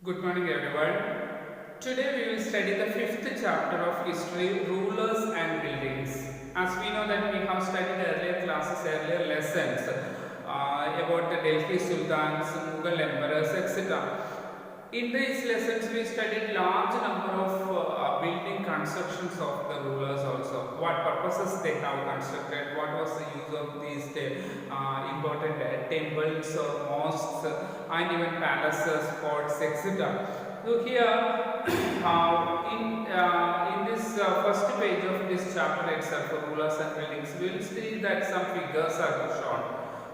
Good morning, everyone. Today we will study the fifth chapter of history, rulers and buildings. As we know that we have studied earlier classes, earlier lessons about the Delhi Sultans, Mughal emperors, etc. In these lessons, we studied large number of building constructions of the rulers also. What purposes they have constructed, what was the use of these important temples or mosques and even palaces, forts, etc. So here, in this first page of this chapter itself, rulers and buildings, we will see that some figures are shown.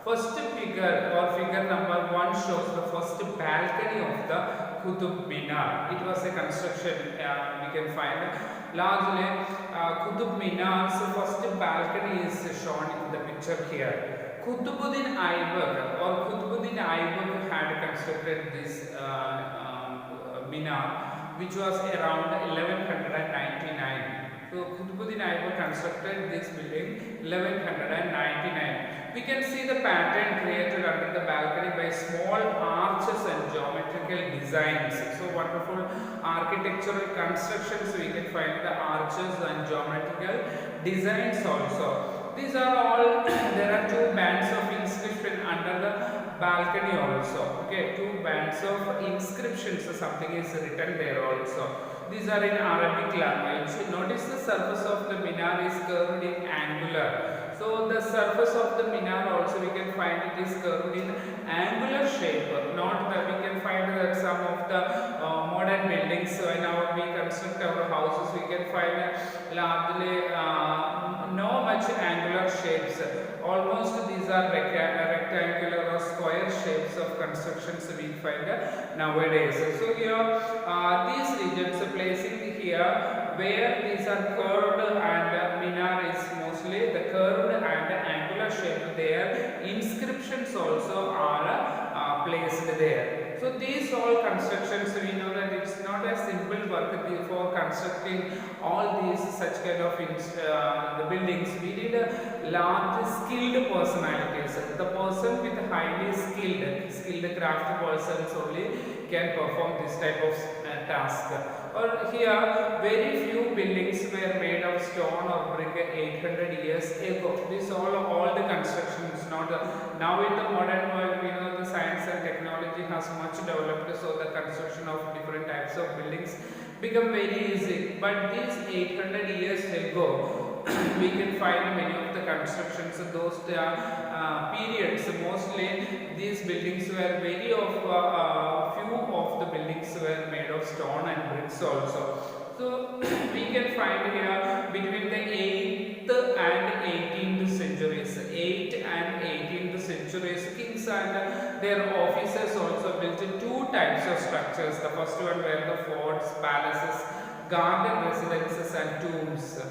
First figure or figure number 1 shows the first balcony of the Qutub Minar. It was a construction we can find largely Qutub Minar's first balcony is shown in the picture here. Qutbuddin Aibak or Qutbuddin Aibak had constructed this Minar, which was around 1199. So Qutbuddin Aibak constructed this building 1199. We can see the pattern created under the balcony by small arches and geometrical designs. So wonderful architectural constructions, we can find the arches and geometrical designs also. These are all, there are two bands of inscription under the balcony also. Okay, two bands of inscriptions, so something is written there also. These are in Arabic language. Notice the surface of the minar is curved in angular. So the surface of the minar also we can find it is curved in angular shape. Not that we can find that some of the modern buildings when we construct our houses, we can find largely no much angular shapes. Almost these are rectangular or square shapes of constructions we find nowadays. So here these regions placing here where these are curved and minar is mostly the curved and angular shape, there inscriptions also are placed there. So these all constructions, we know that it's not a simple work for constructing all these such kind of the buildings. We need a large skilled personalities. The person with highly skilled craft persons only can perform this type of task. Or here, very few buildings were made of stone or brick 800 years ago. This all the constructions, not now in the modern world, we know the science and technology has much developed, so the construction of different types of buildings become very easy. But these 800 years ago, we can find many of the constructions, those periods. Mostly these buildings were very of few of the buildings were made of stone and bricks also. So we can find here between the 8th and 18th centuries, 8th and 18th centuries, kings and their officers also built two types of structures. The first one were the forts, palaces, garden residences and tombs,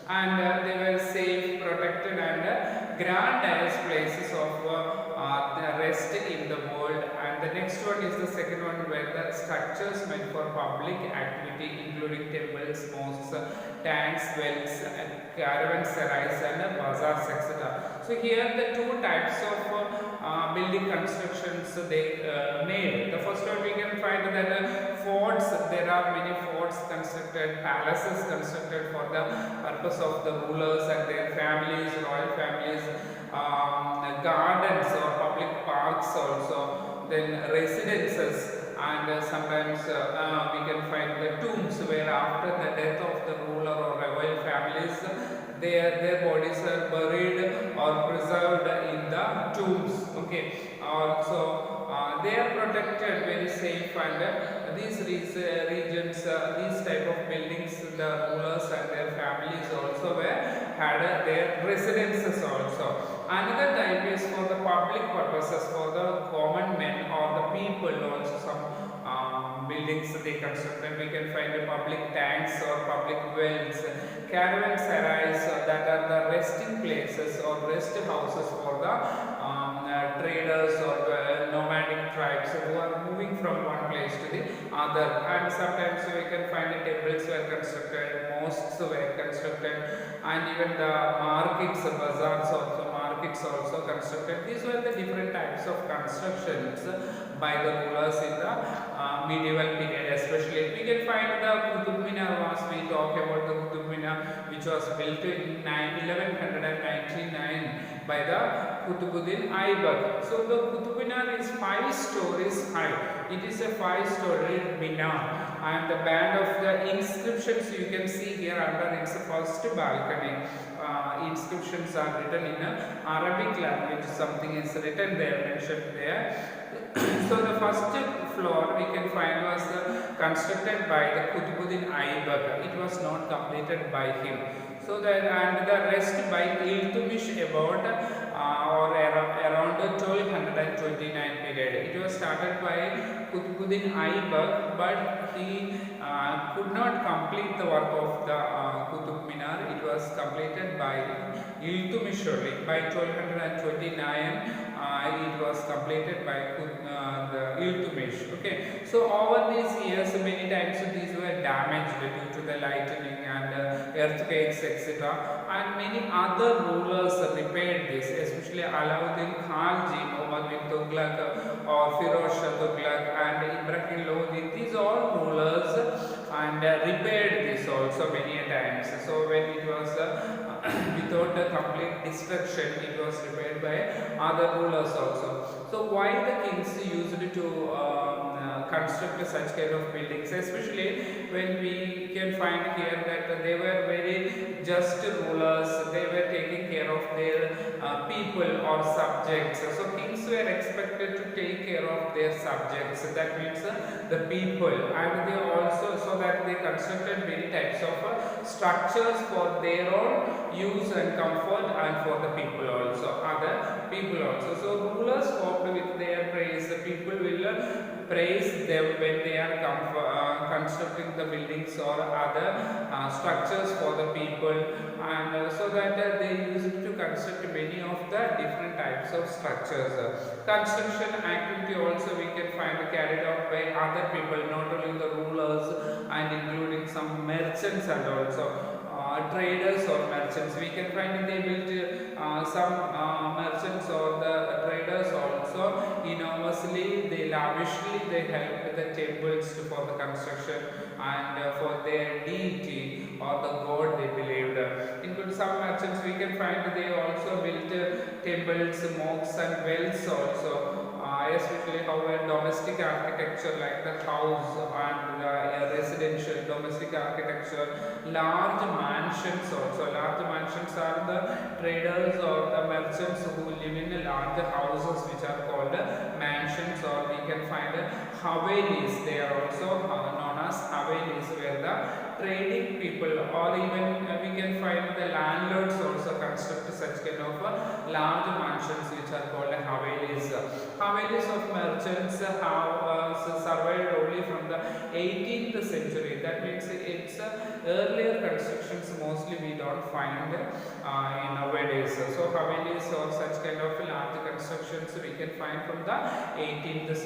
and they were safe, protected and grandiose places of the rest in the world. And the next one is the second one, where the structures meant for public activity including temples, mosques, tanks, wells, caravanserais and bazaars, etc. So here the two types of building constructions they made. The first one we can find that forts, there are many forts constructed, palaces constructed for the purpose of the rulers and their families, royal families, gardens or public parks also, then residences, and sometimes we can find the tombs, where after the death of the ruler or royal families, their bodies are buried or preserved in the tombs. Okay, also they are protected, very safe, and these regions, these type of buildings, the rulers and their families also had their residences also. Another type is for the public purposes, for the common men or the people also. Some buildings they constructed, we can find the public tanks or public wells, caravanserais, that are the resting places or rest houses for the traders or nomadic tribes who are moving from one place to the other. And sometimes we can find the temples were constructed, mosques were constructed, and even the markets, bazaars also, markets also constructed. These were the different types of constructions by the rulers in the medieval period. Especially we can find the Qutub Minar. Once we talk about the Qutub Minar, which was built in 1199 by the Qutbuddin Aibak. So the Qutub Minar is 5 stories high. It is a 5-story minar, and the band of the inscriptions you can see here under its first balcony. Inscriptions are written in Arabic language. Something is written there, mentioned there. So the first floor we can find was constructed by the Qutbuddin Aibak. It was not completed by him. So that, and the rest by Iltutmish about around 1229 period. It was started by Qutbuddin Aibak, but he could not complete the work of the Qutub Minar. It was completed by Iltutmish only. By 1229 it was completed by the Iltutmish. Okay, so over these years many times these were damaged due to the lightning and earthquakes, etc. And many other rulers repaired this, especially Alauddin Khalji, Umar bin Tughlaq, or Firoz Shah Tughlaq, and Ibrahim Lodi. These all rulers and repaired this also many a times. So when it was without a complete destruction, it was repaired by other rulers also. So why the kings used to construct such kind of buildings, especially when we can find here that they were very just rulers. They were taking care of their people or subjects. So kings were expected to take care of their subjects. That means the people, and they also, so that they constructed many types of structures for their own use and comfort, and for the people also, other people also. So rulers hoped with their praise, the people will praise them when they are constructing the buildings or other structures for the people, and so that they used to construct many of the different types of structures. Construction activity also we can find carried out by other people, not only the rulers, and including some merchants and also traders or merchants. We can find they built some merchants or the traders also enormously, they lavishly they helped the temples for the construction and for their deity or the god they believed. Include some merchants we can find they also built temples, mosques and wells also. Especially however domestic architecture like the house and residential domestic architecture, large mansions also. Large mansions are the traders or the merchants who live in large houses which are called mansions, or we can find havelis. They are also known as havelis, where the trading people, or even we can find the landlords also construct such kind of large mansions which are called havelis. Havelis of merchants have survived only from the 18th century. That means it's earlier constructions mostly we don't find in nowadays. So havelis or such kind of large constructions we can find from the 18th century.